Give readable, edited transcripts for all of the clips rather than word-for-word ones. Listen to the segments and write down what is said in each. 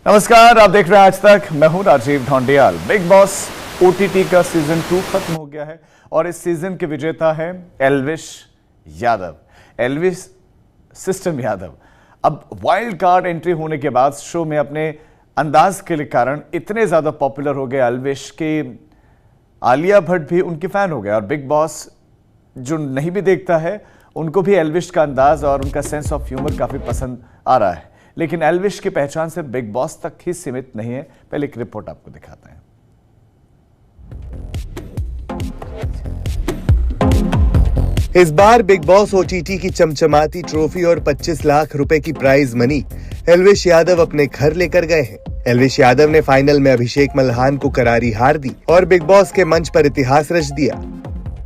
नमस्कार, आप देख रहे हैं आज तक। मैं हूं Rajeev Dhondiyal. Bigg Boss OTT का सीजन 2 खत्म हो गया है और इस सीजन के विजेता है एल्विश यादव, एल्विश सिस्टम यादव। अब वाइल्ड कार्ड एंट्री होने के बाद शो में अपने अंदाज के कारण इतने ज्यादा पॉपुलर हो गए एल्विश के आलिया भट्ट भी उनके फैन हो गए। और बिग बॉस जो नहीं भी देखता है उनको भी एल्विश का अंदाज और उनका सेंस ऑफ ह्यूमर काफी पसंद आ रहा है। लेकिन एल्विश की पहचान सिर्फ बिग बॉस तक ही सीमित नहीं है। पहले एक रिपोर्ट आपको दिखाते हैं। इस बार बिग बॉस ओटीटी की चमचमाती ट्रॉफी और 25 लाख रुपए की प्राइज मनी एल्विश यादव अपने घर लेकर गए हैं। एल्विश यादव ने फाइनल में अभिषेक मल्हान को करारी हार दी और बिग बॉस के मंच पर इतिहास रच दिया।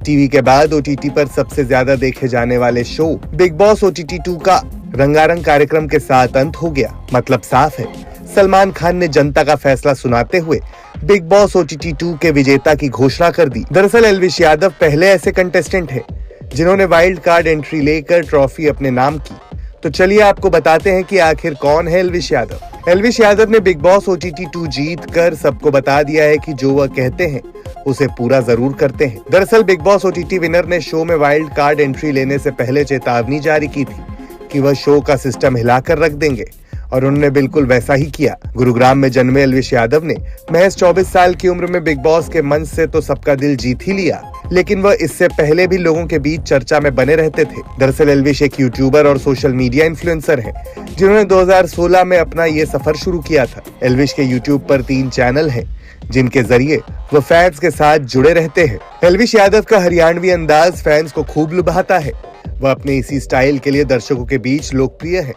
टीवी के बाद ओटीटी पर सबसे ज्यादा देखे जाने वाले शो बिग बॉस ओटीटी 2 का रंगारंग कार्यक्रम के साथ अंत हो गया। मतलब साफ है, सलमान खान ने जनता का फैसला सुनाते हुए बिग बॉस ओटीटी 2 के विजेता की घोषणा कर दी। दरअसल एल्विश यादव पहले ऐसे कंटेस्टेंट हैं जिन्होंने वाइल्ड कार्ड एंट्री लेकर ट्रॉफी अपने नाम की। तो चलिए आपको बताते हैं कि आखिर कौन है एल्विश यादव। एल्विश यादव ने बिग बॉस ओटीटी 2 जीत कर सबको बता दिया है कि जो वह कहते हैं उसे पूरा जरूर करते हैं। दरअसल बिग बॉस ओटीटी विनर ने शो में वाइल्ड कार्ड एंट्री लेने से पहले चेतावनी जारी की थी कि वह शो का सिस्टम हिलाकर रख देंगे और उन्होंने बिल्कुल वैसा ही किया। गुरुग्राम में जन्मे एल्विश यादव ने महज 24 साल की उम्र में बिग बॉस के मंच से तो सबका दिल जीत ही लिया, लेकिन वह इससे पहले भी लोगों के बीच चर्चा में बने रहते थे। दरअसल एल्विश एक यूट्यूबर और सोशल मीडिया इन्फ्लुएंसर हैं, जिन्होंने 2016 में अपना ये सफर शुरू किया था। एल्विश के यूट्यूब पर 3 चैनल हैं, जिनके जरिए वह फैंस के साथ जुड़े रहते हैं। एल्विश यादव का हरियाणवी अंदाज फैंस को खूब लुभाता है। वह अपने इसी स्टाइल के लिए दर्शकों के बीच लोकप्रिय है।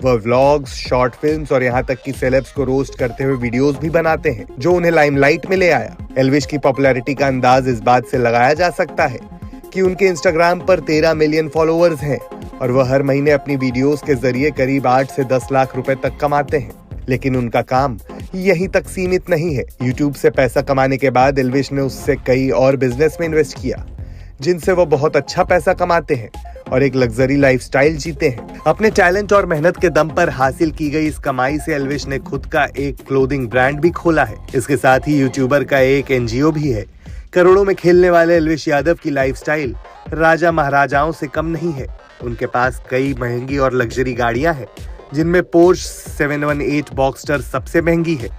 वह व्लॉग्स, शॉर्ट फिल्म्स और यहाँ तक कि सेलेब्स को रोस्ट करते हुए वीडियोस भी बनाते हैं, जो उन्हें लाइमलाइट में ले आया। एल्विश की पॉपुलैरिटी का अंदाज इस बात से लगाया जा सकता है कि उनके इंस्टाग्राम पर 13 मिलियन फॉलोअर्स हैं और वह हर महीने अपनी वीडियोस के जरिए करीब 8 से 10 लाख रुपए तक कमाते हैं। लेकिन उनका काम यहीं तक सीमित नहीं है। यूट्यूब से पैसा कमाने के बाद एल्विश ने उससे कई और बिजनेस में इन्वेस्ट किया, जिनसे वो बहुत अच्छा पैसा कमाते हैं और एक लग्जरी लाइफस्टाइल जीते हैं। अपने टैलेंट और मेहनत के दम पर हासिल की गई इस कमाई से एल्विश ने खुद का एक क्लोथिंग ब्रांड भी खोला है। इसके साथ ही यूट्यूबर का एक एनजीओ भी है। करोड़ों में खेलने वाले एल्विश यादव की लाइफस्टाइल राजा महाराजाओं से कम नहीं है। उनके पास कई महंगी और लग्जरी गाड़ियां हैं, जिनमें पोर्श 718 बॉक्सटर सबसे महंगी है।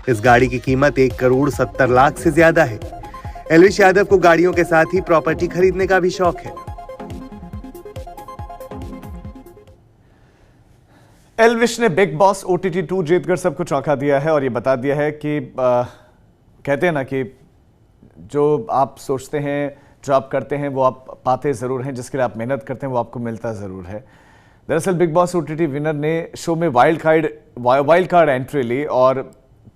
इस गाड़ी की कीमत 1 करोड़ 70 लाख से ज्यादा है। एल्विश यादव को गाड़ियों के साथ ही प्रॉपर्टी खरीदने का भी शौक है। एल्विश ने बिग बॉस ओटीटी 2 जीतकर सबको चौंका दिया है और ये बता दिया है कि कहते हैं ना कि जो आप सोचते हैं, जो आप करते हैं, वो आप पाते जरूर हैं। जिसके लिए आप मेहनत करते हैं वो आपको मिलता जरूर है। दरअसल बिग बॉस ओटीटी विनर ने शो में वाइल्ड कार्ड एंट्री ली और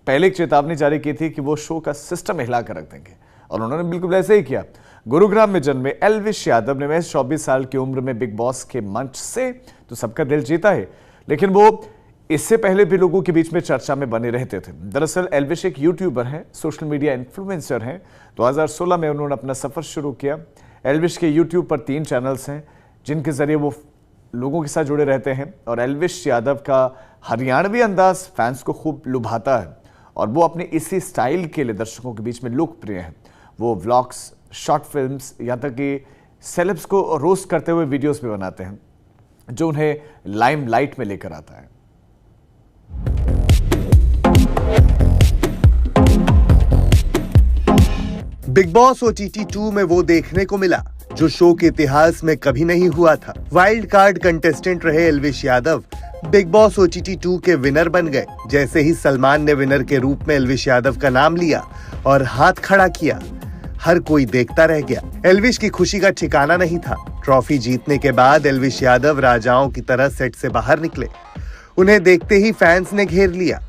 पहले एक चेतावनी जारी की थी कि वो शो का सिस्टम हिला कर रख देंगे, और उन्होंने बिल्कुल ऐसे ही किया। गुरुग्राम में जन्मे एल्विश यादव ने महज 24 साल की उम्र में बिग बॉस के मंच से तो सबका दिल जीता है, लेकिन वो इससे पहले भी लोगों के बीच में चर्चा में बने रहते थे। दरअसल एल्विश एक यूट्यूबर हैं, सोशल मीडिया इन्फ्लुएंसर हैं। 2016 में उन्होंने अपना सफर शुरू किया। एल्विश के यूट्यूब पर 3 चैनल्स हैं, जिनके जरिए वो लोगों के साथ जुड़े रहते हैं। और एल्विश यादव का हरियाणवी अंदाज फैंस को खूब लुभाता है और वो अपने इसी स्टाइल के लिए दर्शकों के बीच में लोकप्रिय है। वो व्लॉग्स, शॉर्ट फिल्म्स, यहाँ तक कि सेलेब्स को रोस्ट करते हुए वीडियोस भी बनाते हैं, जो उन्हें लाइमलाइट में लेकर आता है। बिग बॉस ओटीटी 2 में वो देखने को मिला जो शो के इतिहास में कभी नहीं हुआ था। वाइल्ड कार्ड कंटेस्टेंट रहे Elvish Yadav big Boss OTT 2 के विनर बन गए। जैसे ही सलमान ने विनर के रूप में एल्विश यादव का नाम लिया और हाथ खड़ा किया, हर कोई देखता रह गया। एल्विश की खुशी का ठिकाना नहीं था। ट्रॉफी जीतने के बाद एल्विश यादव राजाओं की तरह सेट से बाहर निकले। उन्हें देखते ही फैंस ने घेर लिया।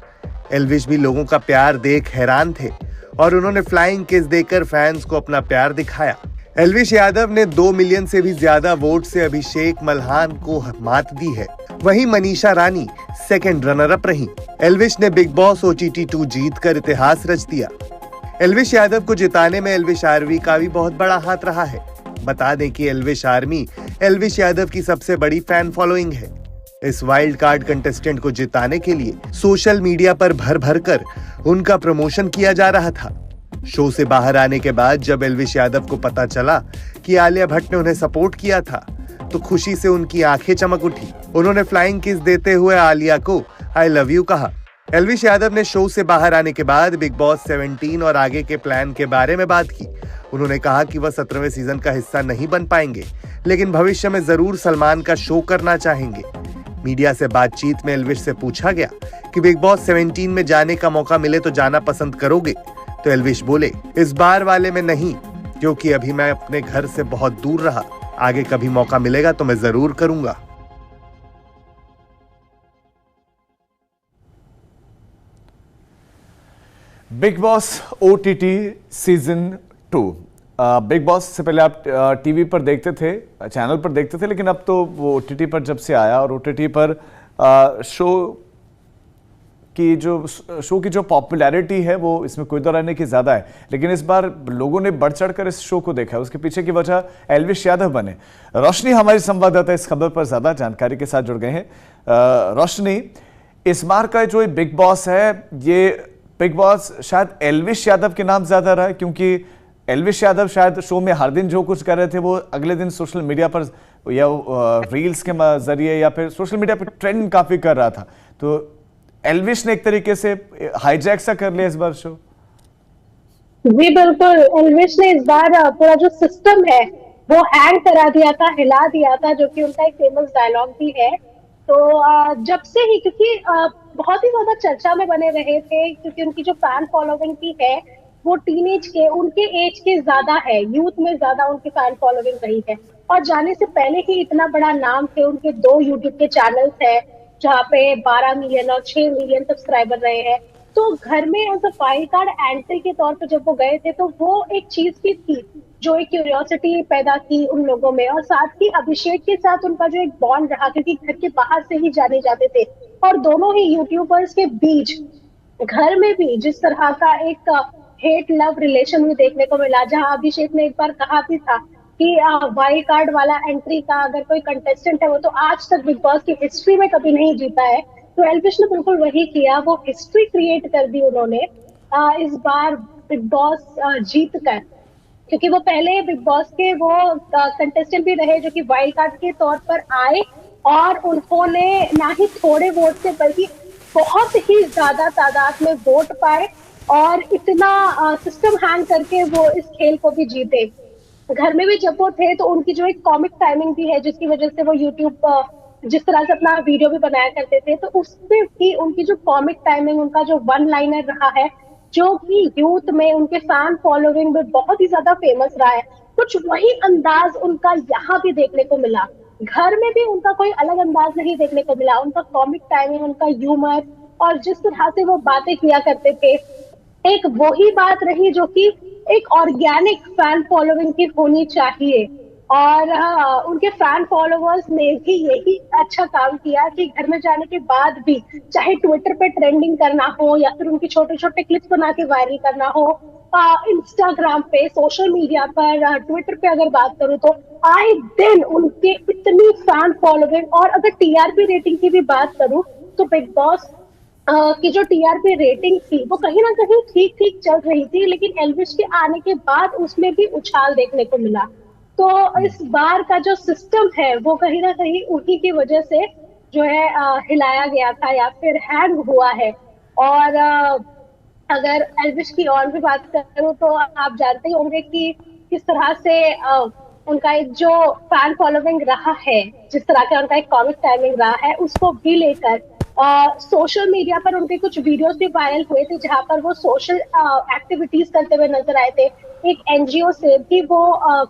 एल्विश भी लोगों का प्यार देख हैरान थे और उन्होंने फ्लाइंग किस देकर फैंस को अपना प्यार दिखाया। एल्विश यादव ने 2 मिलियन से भी ज्यादा वोट से अभिषेक मल्हान को मात दी है। वहीं Manisha Rani second runner up रही। एल्विश ने बिग बॉस ओटीटी 2 जीतकर इतिहास रच दिया। एल्विश यादव को जिताने में एल्विश आर्मी का भी बहुत बड़ा हाथ रहा है। बता दें कि एल्विश आर्मी एल्विश यादव की सबसे बड़ी फैन फॉलोइंग है। इस वाइल्ड कार्ड कंटेस्टेंट को जिताने के लिए सोशल मीडिया पर भर भर कर उनका प्रमोशन किया जा रहा था। शो से बाहर आने के बाद जब एल्विश यादव को पता चला कि आलिया भट्ट ने उन्हें सपोर्ट किया था तो खुशी से उनकी आंखें चमक उठी। उन्होंने फ्लाइंग किस देते हुए आलिया को आई लव यू कहा। एल्विश यादव ने शो से बाहर आने के बाद बिग बॉस 17 और आगे के प्लान के बारे में बात की। उन्होंने कहा कि वह 17वें सीजन का हिस्सा नहीं बन पाएंगे, लेकिन भविष्य में जरूर सलमान का शो करना चाहेंगे। मीडिया से बातचीत में एल्विश से पूछा गया कि बिग बॉस 17 में जाने का मौका मिले तो जाना पसंद करोगे, तो एल्विश बोले इस बार वाले में नहीं, क्योंकि अभी मैं अपने घर से बहुत दूर रहा। आगे कभी मौका मिलेगा तो मैं जरूर करूंगा। Big Boss OTT season 2। Big boss से पहले आप टीवी पर देखते थे, चैनल पर देखते थे, लेकिन अब तो वो ओटीटी पर जब से आया और ओटीटी पर शो की जो पॉपुलैरिटी है वो इसमें कोई दो रहने की ज़्यादा है, लेकिन इस बार लोगों ने बढ़ चढ़कर इस शो को देखा है। उसके पीछे की वजह एल्विश यादव बने। रोशनी हमारी संवाददाता इस खबर पर ज़्यादा जानकारी के साथ जुड़ गए हैं। रोशनी, इस बार का जो बिग बॉस है, ये बिग बॉस शायद एल्विश यादव के नाम ज़्यादा रहा है, क्योंकि एल्विश यादव शायद शो में हर दिन जो कुछ कर रहे थे वो अगले दिन सोशल मीडिया पर या रील्स के जरिए या फिर सोशल मीडिया पर ट्रेंड काफ़ी कर रहा था। तो एल्विश ने एक तरीके से हाईजैक सा कर लिया इस बार शो। जी बिल्कुल, एल्विश ने इस बार पूरा जो सिस्टम है वो हैंग करा दिया था, हिला दिया था, जो कि उनका एक फेमस डायलॉग भी है। तो जब से ही, क्योंकि बहुत ही ज्यादा चर्चा में बने रहे थे, क्योंकि उनकी जो फैन फॉलोइंग भी है वो टीनेज के, उनके एज के ज्यादा है, यूथ में ज्यादा उनकी फैन फॉलोइंग रही है। और जाने से पहले ही इतना बड़ा नाम थे, उनके 2 यूट्यूब के चैनल्स है जहाँ पे 12 मिलियन और 6 मिलियन सब्सक्राइबर रहे हैं। तो घर में as a wild card entry के तौर पर जब वो गए थे तो वो एक चीज भी थी जो एक क्यूरियोसिटी पैदा की उन लोगों में, और साथ ही अभिषेक के साथ उनका जो एक बॉन्ड रहा, क्योंकि घर के बाहर से ही जाने जाते थे, और दोनों ही यूट्यूबर्स के बीच घर में भी जिस तरह का एक हेट लव रिलेशन भी देखने को मिला, जहां अभिषेक ने एक बार कहा भी था कि वाइल्ड कार्ड वाला एंट्री का अगर कोई कंटेस्टेंट है वो तो आज तक बिग बॉस की हिस्ट्री में कभी नहीं जीता है। तो एल्विश ने बिल्कुल वही किया, वो हिस्ट्री क्रिएट कर दी उन्होंने इस बार बिग बॉस जीत कर, क्योंकि वो पहले बिग बॉस के वो कंटेस्टेंट भी रहे जो कि वाइल्ड कार्ड के तौर पर आए, और उन्होंने ना ही थोड़े वोट से बल्कि बहुत ही ज्यादा तादाद में वोट पाए और इतना सिस्टम हैंग करके वो इस खेल को भी जीते। घर में भी जब वो थे तो उनकी जो एक कॉमिक टाइमिंग भी है, जिसकी वजह से वो यूट्यूब जिस तरह से अपना वीडियो भी बनाया करते थे, तो उसमें भी उनकी जो कॉमिक टाइमिंग, उनका जो वन लाइनर रहा है, जो कि यूथ में उनके फैन फॉलोइंग में बहुत ही ज्यादा फेमस रहा है, कुछ वही अंदाज उनका यहाँ भी देखने को मिला। घर में भी उनका कोई अलग अंदाज नहीं देखने को मिला। उनका कॉमिक टाइमिंग, उनका ह्यूमर और जिस तरह से वो बातें किया करते थे, एक वही बात रही जो कि एक ऑर्गेनिक फैन फॉलोइंग की होनी चाहिए। और उनके फैन फॉलोअर्स ने भी यही अच्छा काम किया कि घर में जाने के बाद भी, चाहे ट्विटर पे ट्रेंडिंग करना हो या फिर उनके छोटे छोटे क्लिप्स बना के वायरल करना हो, इंस्टाग्राम पे, सोशल मीडिया पर, ट्विटर पे अगर बात करूं तो आए दिन उनके इतनी फैन फॉलोइंग। और अगर टीआरपी रेटिंग की भी बात करूं तो बिग बॉस की जो टीआरपी रेटिंग थी वो कहीं ना कहीं ठीक ठीक चल रही थी, लेकिन एल्विश के आने के बाद उसमें भी उछाल देखने को मिला। तो इस बार का जो सिस्टम है वो कहीं ना कहीं उन्हीं की वजह से जो है हिलाया गया था या फिर हैंग हुआ है। और अगर एल्विश की और भी बात करूं तो आप जानते ही होंगे कि किस तरह से उनका एक जो फैन फॉलोइंग रहा है, जिस तरह का उनका एक कॉमिक टाइमिंग रहा है, उसको भी लेकर सोशल मीडिया पर उनके कुछ वीडियोस भी वायरल हुए थे जहां पर वो सोशल एक्टिविटीज करते हुए नजर आए थे। एक एनजीओ से भी वो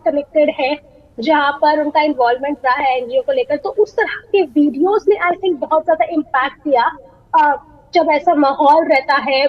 कनेक्टेड है जहां पर उनका इन्वॉल्वमेंट रहा है एनजीओ को लेकर। तो उस तरह के वीडियोस ने आई थिंक बहुत ज्यादा इम्पैक्ट किया। जब ऐसा माहौल रहता है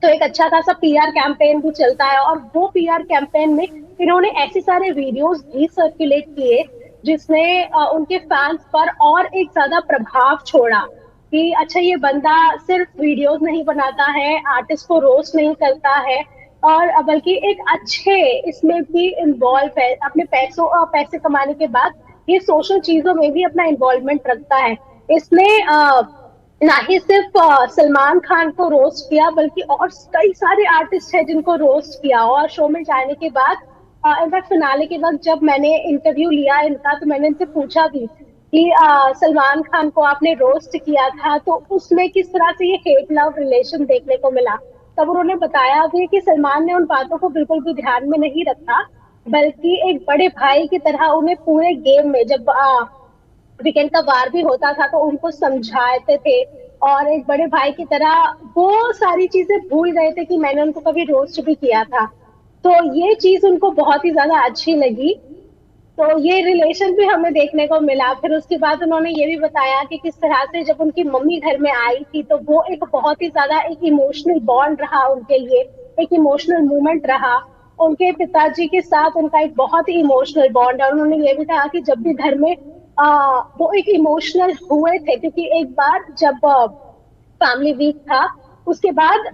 तो एक अच्छा खासा पीआर कैंपेन भी चलता है, और वो पीआर कैंपेन में इन्होंने ऐसे सारे वीडियोस भी सर्कुलेट किए जिसने उनके फैंस पर और एक ज्यादा प्रभाव छोड़ा कि अच्छा, ये बंदा सिर्फ वीडियोस नहीं बनाता है, आर्टिस्ट को रोस्ट नहीं करता है, और बल्कि एक अच्छे इसमें भी इन्वॉल्व है। अपने पैसे कमाने के बाद ये सोशल चीजों में भी अपना इन्वॉल्वमेंट रखता है। इसने ना ही सिर्फ सलमान खान को रोस्ट किया, बल्कि और कई सारे आर्टिस्ट हैं जिनको रोस्ट किया। और शो में जाने के बाद, इनफैक्ट फिनाले के वक्त जब मैंने इंटरव्यू लिया इनका, तो मैंने इनसे पूछा भी कि सलमान खान को आपने रोस्ट किया था तो उसमें किस तरह से ये हेट लव रिलेशन देखने को मिला। तब उन्होंने बताया भी कि सलमान ने उन बातों को बिल्कुल भी ध्यान में नहीं रखा, बल्कि एक बड़े भाई की तरह उन्हें पूरे गेम में, जब वीकेंड का वार भी होता था तो उनको समझाते थे, और एक बड़े भाई की तरह वो सारी चीजें भूल गए थे कि मैंने उनको कभी रोस्ट भी किया था। तो ये चीज उनको बहुत ही ज्यादा अच्छी लगी। तो ये रिलेशन भी हमें देखने को मिला। फिर उसके बाद उन्होंने ये भी बताया कि किस तरह से जब उनकी मम्मी घर में आई थी तो वो एक बहुत ही ज्यादा एक इमोशनल बॉन्ड रहा उनके लिए, एक इमोशनल मूवमेंट रहा। उनके पिताजी के साथ उनका एक बहुत ही इमोशनल बॉन्ड है। उन्होंने ये भी कहा कि जब भी घर में वो एक इमोशनल हुए थे, क्योंकि एक बार जब फैमिली वीक था, उसके बाद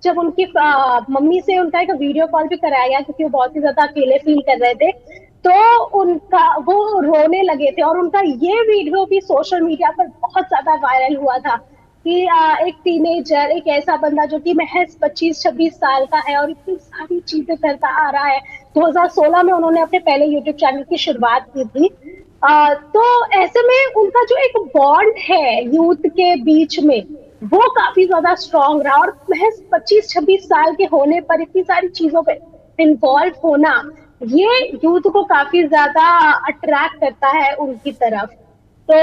जब उनकी मम्मी से उनका एक वीडियो कॉल भी कराया गया, क्योंकि वो बहुत ही ज्यादा अकेले फील कर रहे थे, तो उनका वो रोने लगे थे। और उनका ये वीडियो भी सोशल मीडिया पर बहुत ज्यादा वायरल हुआ था कि एक टीनेजर, एक ऐसा बंदा जो कि महज 25-26 साल का है और इतनी सारी चीजें करता आ रहा है। 2016 में उन्होंने अपने पहले यूट्यूब चैनल की शुरुआत की थी। तो ऐसे में उनका जो एक बॉन्ड है यूथ के बीच में, वो काफी ज्यादा स्ट्रांग रहा। और महज 25-26 साल के होने पर इतनी सारी चीजों पे इन्वॉल्व होना, ये यूथ को काफी ज्यादा अट्रैक्ट करता है उनकी तरफ। तो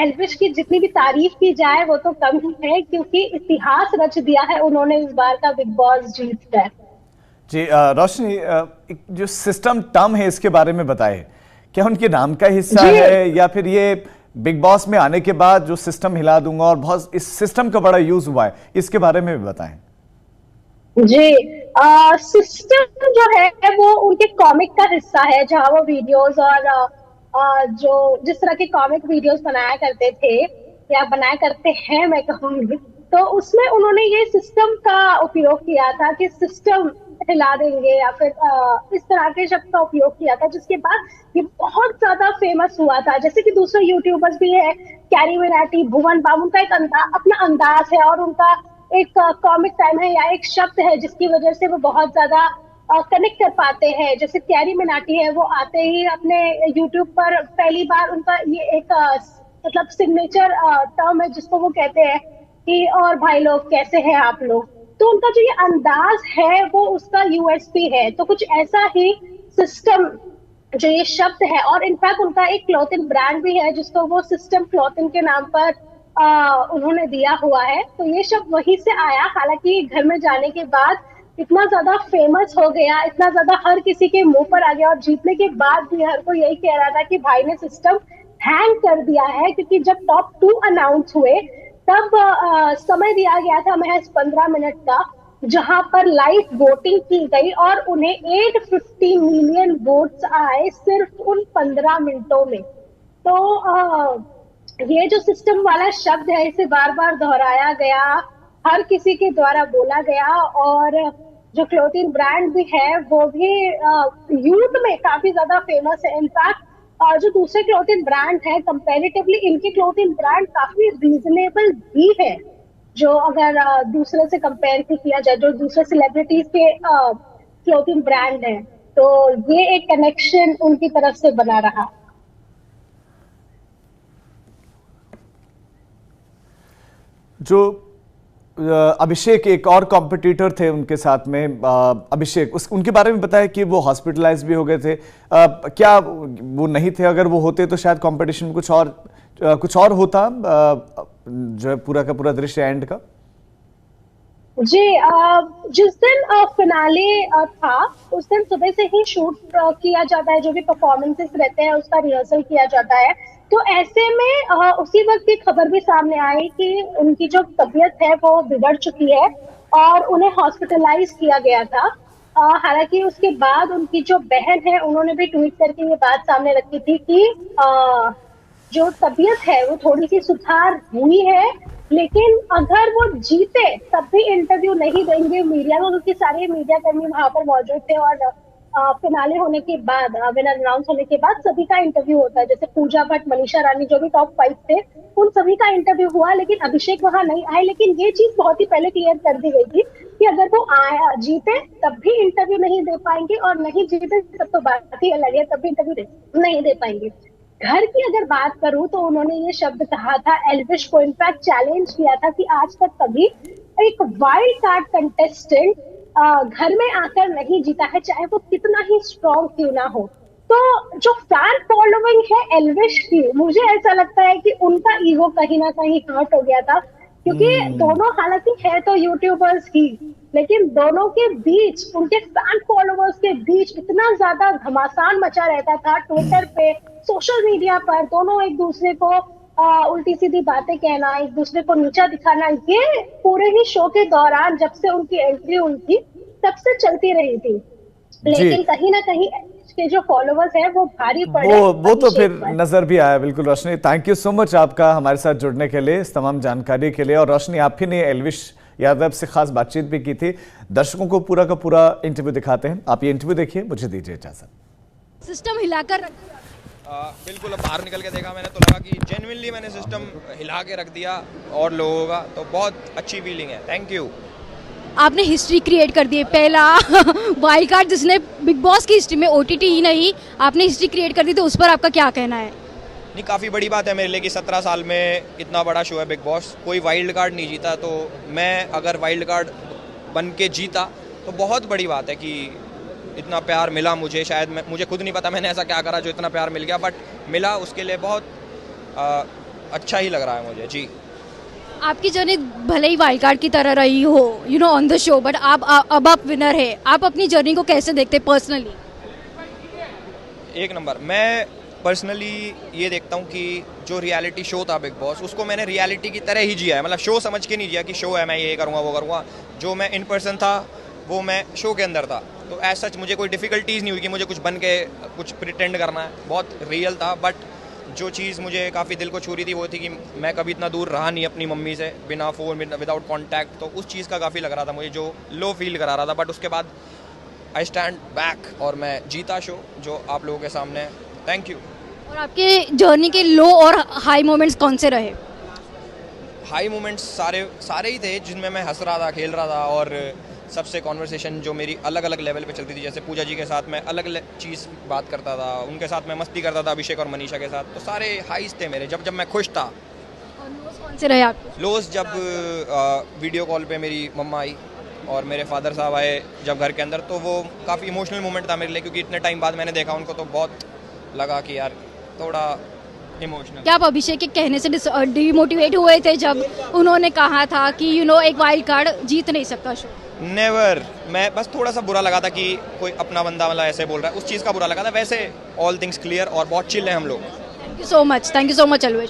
एल्विश की जितनी भी तारीफ की जाए वो तो कम ही है, क्योंकि इतिहास रच दिया है उन्होंने इस बार का बिग बॉस जीत कर। जी रोशनी, जो सिस्टम टर्म है इसके बारे में बताएं, क्या उनके नाम का हिस्सा है या फिर ये बिग बॉस में आने के बाद जो सिस्टम हिला दूंगा और बहुत इस सिस्टम का बड़ा यूज हुआ है, इसके बारे में भी बताएं। जी, सिस्टम जो है वो उनके कॉमिक का हिस्सा है, जहां वो वीडियोस और जो जिस तरह के कॉमिक वीडियोस बनाया करते थे या बनाया करते हैं मैं कहूँगी, तो उसमें उन्होंने ये सिस्टम का उपयोग किया था कि सिस्टम हिला देंगे, या फिर इस तरह के शब्द का उपयोग किया था, जिसके बाद ये बहुत ज्यादा फेमस हुआ था। जैसे कि दूसरे यूट्यूबर्स भी है, कैरी मिनाटी, भुवन बाम, उनका एक अपना अंदाज है और उनका एक कॉमिक टाइम है या एक शब्द है जिसकी वजह से वो बहुत ज्यादा कनेक्ट कर पाते हैं। जैसे कैरी मिनाटी है, वो आते ही अपने यूट्यूब पर पहली बार उनका ये एक मतलब सिग्नेचर टर्म है जिसको वो कहते हैं कि और भाई लोग कैसे हैं आप लोग। तो उनका जो ये अंदाज है वो उसका यूएसपी है। तो कुछ ऐसा ही सिस्टम जो ये शब्द है, और इनफैक्ट उनका एक क्लॉथिंग ब्रांड भी है जिसको वो सिस्टम क्लॉथिंग के नाम पर उन्होंने दिया हुआ है। तो ये शब्द वहीं से आया। हालांकि घर में जाने के बाद इतना ज्यादा फेमस हो गया, इतना ज्यादा हर किसी के मुंह पर आ गया, और जीतने के बाद भी हर कोई यही कह रहा था कि भाई ने सिस्टम हैंग कर दिया है। क्योंकि जब टॉप 2 अनाउंस हुए तब समय दिया गया था महज 15 मिनट का, जहां पर लाइव वोटिंग की गई और उन्हें 850 मिलियन वोट्स आए सिर्फ उन 15 मिनटों में। तो ये जो सिस्टम वाला शब्द है इसे बार बार दोहराया गया, हर किसी के द्वारा बोला गया। और जो क्लोथिंग ब्रांड भी है वो भी यूथ में काफी ज्यादा फेमस है। इनफैक्ट जो दूसरे क्लोथिंग ब्रांड है कंपैरेटिवली इनके क्लोथिंग ब्रांड काफी रीजनेबल भी है, जो अगर दूसरे से कंपेयर किया जाए, जो दूसरे सेलिब्रिटीज के क्लोथिंग ब्रांड है। तो ये एक कनेक्शन उनकी तरफ से बना रहा। जो अभिषेक एक और कॉम्पिटिटर थे उनके साथ में, अभिषेक, उनके बारे में बताया कि वो हॉस्पिटलाइज भी हो गए थे। क्या वो नहीं थे? अगर वो होते तो शायद कंपटीशन में कुछ और होता, जो है पूरा का पूरा दृश्य एंड का। जी, जिस दिन फिनाले था उस दिन सुबह से ही शूट किया जाता है, जो भी परफॉर्मेंसेस रहते हैं उसका रिहर्सल किया जाता है। तो ऐसे में उसी वक्त की खबर भी सामने आई कि उनकी जो तबीयत है वो बिगड़ चुकी है और उन्हें हॉस्पिटलाइज किया गया था। हालांकि उसके बाद उनकी जो बहन है उन्होंने भी ट्वीट करके ये बात सामने रखी थी कि जो तबीयत है वो थोड़ी सी सुधार हुई है, लेकिन अगर वो जीते तब भी इंटरव्यू नहीं देंगे मीडिया को, क्योंकि सारे मीडिया कर्मी वहां पर मौजूद थे और फिनाले होने के बाद, विनर अनाउंस होने के बाद सभी का इंटरव्यू होता है। जैसे पूजा भट्ट, मनीषा रानी, जो भी टॉप 5 थे, उन सभी का इंटरव्यू हुआ, लेकिन अभिषेक वहां नहीं आए। लेकिन ये चीज बहुत ही पहले क्लियर कर दी गई थी कि अगर वो आया जीते तब भी इंटरव्यू नहीं दे पाएंगे, और नहीं जीते तब तो बात ही अलग है, तब भी इंटरव्यू नहीं दे पाएंगे। घर की अगर बात करूं तो उन्होंने ये शब्द कहा था, एल्विश को इनफैक्ट चैलेंज किया था कि आज तक कभी एक वाइल्ड कार्ड कंटेस्टेंट घर में आकर नहीं जीता है, चाहे वो कितना ही स्ट्रॉन्ग क्यों ना हो। तो जो फैन फॉलोइंग है एल्विश की, मुझे ऐसा लगता है कि उनका ईगो कहीं ना कहीं हर्ट हो गया था, क्योंकि दोनों हालांकि है तो यूट्यूबर्स ही, लेकिन दोनों के बीच, उनके फैन फॉलोअर्स के बीच इतना ज्यादा घमासान मचा रहता था ट्विटर पे, सोशल मीडिया पर। दोनों एक दूसरे को उल्टी सीधी बातें कहना, एक दूसरे को नीचा दिखाना, ये पूरे ही शो के दौरान जब से उनकी एंट्री हुई थी तब से चलती रही थी। लेकिन कहीं ना कहीं के जो फॉलोअर्स हैं वो भारी पड़े, वो तो फिर नजर भी आया। बिल्कुल रोशनी, थैंक यू सो मच आपका हमारे साथ जुड़ने के लिए, इस तमाम जानकारी के लिए। और रोशनी, आप ही ने एल्विश यादव से खास बातचीत भी की थी। दर्शकों को पूरा का पूरा इंटरव्यू दिखाते हैं, आप ये इंटरव्यू देखिए, मुझे दीजिए इजाजत। सिस्टम हिलाकर बिल्कुल, अब बाहर निकल के देखा मैंने तो लगा कि जेन्युइनली मैंने सिस्टम हिला के रख दिया और लोगों का, तो बहुत अच्छी फीलिंग है। Thank you. आपने हिस्ट्री क्रिएट कर दी है, पहला वाइल्ड कार्ड जिसने बिग बॉस की हिस्ट्री में, ओटीटी ही नहीं, आपने हिस्ट्री क्रिएट कर दी, तो उस पर आपका क्या कहना है? नहीं, काफ़ी बड़ी बात है मेरे लिए कि 17 साल में इतना बड़ा शो है बिग बॉस, कोई वाइल्ड कार्ड नहीं जीता। तो मैं अगर वाइल्ड कार्ड बन के जीता तो बहुत बड़ी बात है कि इतना प्यार मिला मुझे। शायद मुझे खुद नहीं पता मैंने ऐसा क्या करा जो इतना प्यार मिल गया, बट मिला, उसके लिए बहुत अच्छा ही लग रहा है मुझे। जी, आपकी जर्नी भले ही वाइल्ड कार्ड की तरह रही हो, you know, on the show, but अब आप विनर है, आप अपनी जर्नी को कैसे देखते हैं पर्सनली? एक नंबर, मैं पर्सनली ये देखता हूँ कि जो रियलिटी शो था बिग बॉस, उसको मैंने रियलिटी की तरह ही जिया है। मतलब शो समझ के नहीं जिया कि शो है, मैं ये करूँगा वो करूँगा। जो मैं इन पर्सन था वो मैं शो के अंदर था। तो एज सच मुझे कोई डिफ़िकल्टीज़ नहीं हुई कि मुझे कुछ बन के कुछ प्रिटेंड करना है, बहुत रियल था। बट जो चीज़ मुझे काफ़ी दिल को छू रही थी वो थी कि मैं कभी इतना दूर रहा नहीं अपनी मम्मी से, बिना फ़ोन, विदाउट कॉन्टैक्ट। तो उस चीज़ का काफ़ी लग रहा था मुझे, जो लो फील करा रहा था। बट उसके बाद आई स्टैंड बैक और मैं जीता शो, जो आप लोगों के सामने है। Thank you. और आपके जर्नी के लो और हाई मोमेंट्स कौन से रहे? हाई मोमेंट्स सारे ही थे, जिनमें मैं हंस रहा था, खेल रहा था, और सबसे कॉन्वर्सेशन जो मेरी अलग अलग लेवल पे चलती थी। जैसे पूजा जी के साथ मैं अलग चीज़ बात करता था, उनके साथ मैं मस्ती करता था, अभिषेक और मनीषा के साथ। तो सारे हाईज थे मेरे, जब मैं खुश था। और लोस कौन से रहे आपके? लोस जब वीडियो कॉल पे मेरी मम्मा आई और मेरे फादर साहब आए जब घर के अंदर, तो वो काफ़ी इमोशनल मोमेंट था मेरे लिए, क्योंकि इतने टाइम बाद मैंने देखा उनको, तो बहुत लगा कि यार थोड़ा इमोशनल। क्या आप अभिषेक के कहने से डिमोटिवेट हुए थे जब उन्होंने कहा था कि यू नो एक वाइल्ड कार्ड जीत नहीं सकता शो? नेवर, मैं बस थोड़ा सा बुरा लगा था कि कोई अपना बंदा मतलब ऐसे बोल रहा है, उस चीज़ का बुरा लगा था। वैसे ऑल थिंग्स क्लियर और बहुत चिल है हम लोग। Thank you so much, Elvish.